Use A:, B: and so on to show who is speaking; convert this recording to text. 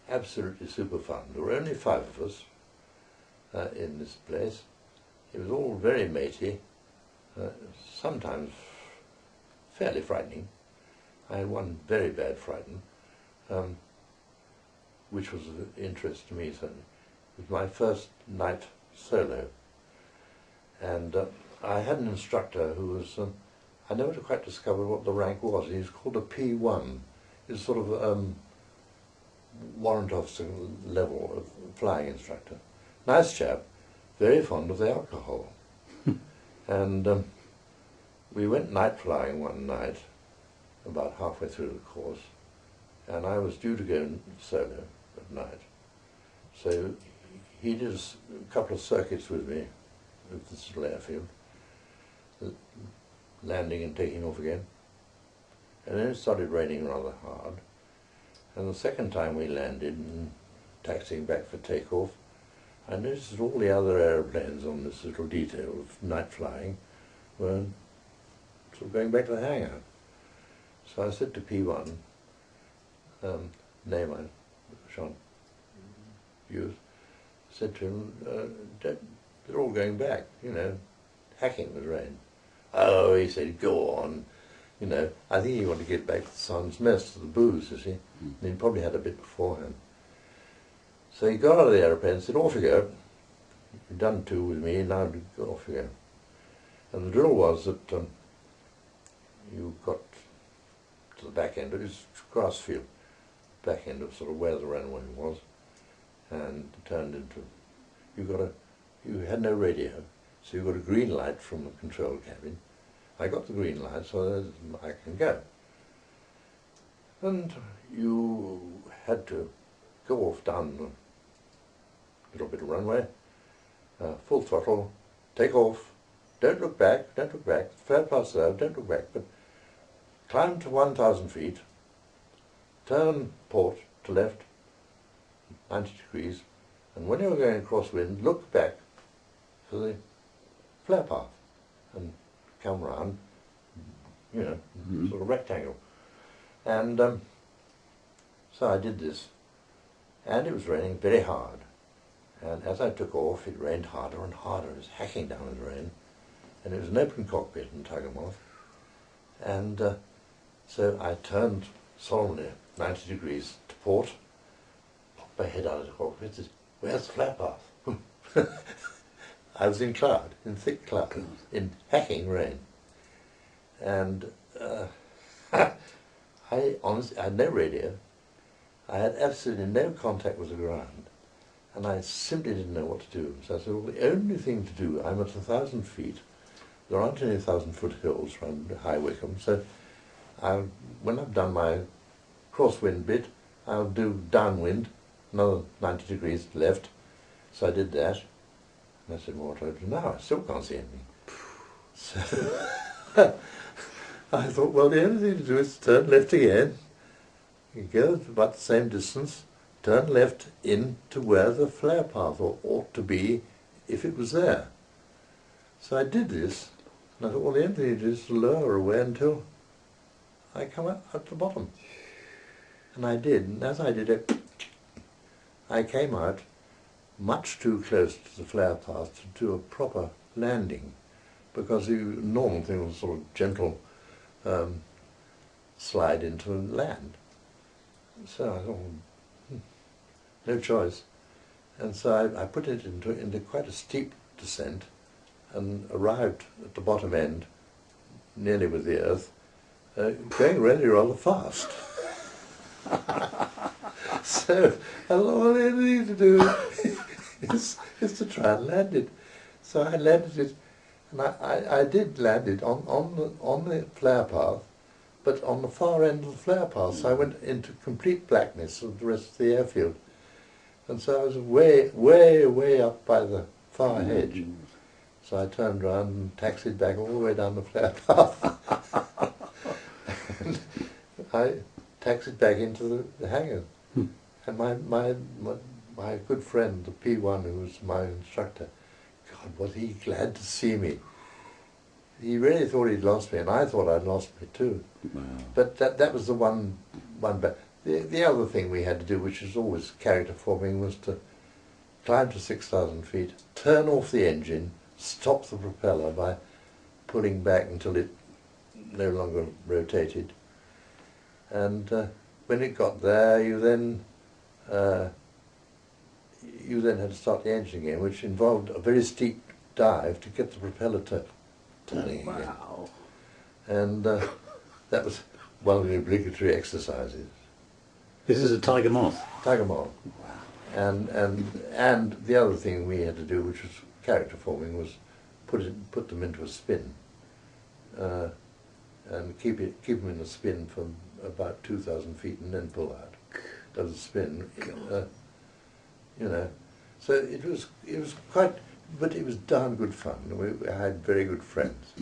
A: absolutely super fun. There were only 5 of us in this place. It was all very matey, sometimes fairly frightening. I had one very bad frighten, which was of interest to me certainly. It was my first night solo, and I had an instructor who was, I never quite discovered what the rank was. He was called a P1. He was sort of warrant officer level of flying instructor. Nice chap, very fond of the alcohol. And we went night flying one night, about halfway through the course, and I was due to go solo at night. So he did a couple of circuits with me with this little airfield, landing and taking off again. And then it started raining rather hard. And the second time we landed and taxiing back for takeoff, I noticed that all the other aeroplanes on this little detail of night flying were sort of going back to the hangar. So I said to P1, name I shan't use, said to him, they're all going back, you know, hacking with rain. Oh, he said, go on. You know, I think he wanted to get back to the sun's mess, to the booze, you see. And he'd probably had a bit beforehand. So he got out of the aeroplane and said, off you go. You've done 2 with me, now off you go. And the drill was that you got to the back end, it was grass field, back end of sort of where the runway was, and turned into, you had no radio, so you got a green light from the control cabin. I got the green light, so I can go. And you had to go off down a little bit of runway, full throttle, take off, don't look back, flare path serve, don't look back, but climb to 1,000 feet, turn port to left, 90 degrees, and when you're going across wind, look back for the flare path and come round, you know, sort of rectangle. And so I did this, and it was raining very hard. And as I took off, it rained harder and harder. It was hacking down with rain, and it was an open cockpit in Tiger Moth. And so I turned solemnly 90 degrees to port, popped my head out of the cockpit, said, where's the flare path? I was in cloud, in thick cloud, in hacking rain. And I honestly had no radio. I had absolutely no contact with the ground. And I simply didn't know what to do. So I said, well, the only thing to do, I'm at 1,000 feet. There aren't any 1,000-foot hills around High Wycombe. So when I've done my crosswind bit, I'll do downwind, another 90 degrees left. So I did that. And I said, well, what do I do now? I still can't see anything. So I thought, well, the only thing to do is turn left again. You go about the same distance, turn left into where the flare path ought to be if it was there. So I did this, and I thought, well, the only thing to do is to lower away until I come out at the bottom. And I did, and as I did it, I came out much too close to the flare path to do a proper landing, because the normal thing was sort of gentle slide into land. So I thought, no choice. And so I put it into quite a steep descent and arrived at the bottom end, nearly with the earth, going really rather fast. So I thought, well, the only thing to do is to try and land it. So I landed it, and I did land it on the flare path, but on the far end of the flare path. So I went into complete blackness of the rest of the airfield. And so I was way, way, way up by the far hedge. So I turned around and taxied back all the way down the flare path. And I taxied back into the hangar. And my good friend, the P1, who was my instructor, God, was he glad to see me. He really thought he'd lost me, and I thought I'd lost me too. Wow. But that was the one bad. The other thing we had to do, which is always character forming, was to climb to 6,000 feet, turn off the engine, stop the propeller by pulling back until it no longer rotated. And when it got there, you then had to start the engine again, which involved a very steep dive to get the propeller turning again.
B: Wow.
A: And that was one of the obligatory exercises.
B: This is a Tiger Moth.
A: Tiger Moth.
B: Wow.
A: And the other thing we had to do, which was character forming, was put them into a spin, and keep them in a spin for about 2,000 feet, and then pull out. Does a spin, you know. So it was quite, but it was darn good fun. I had very good friends.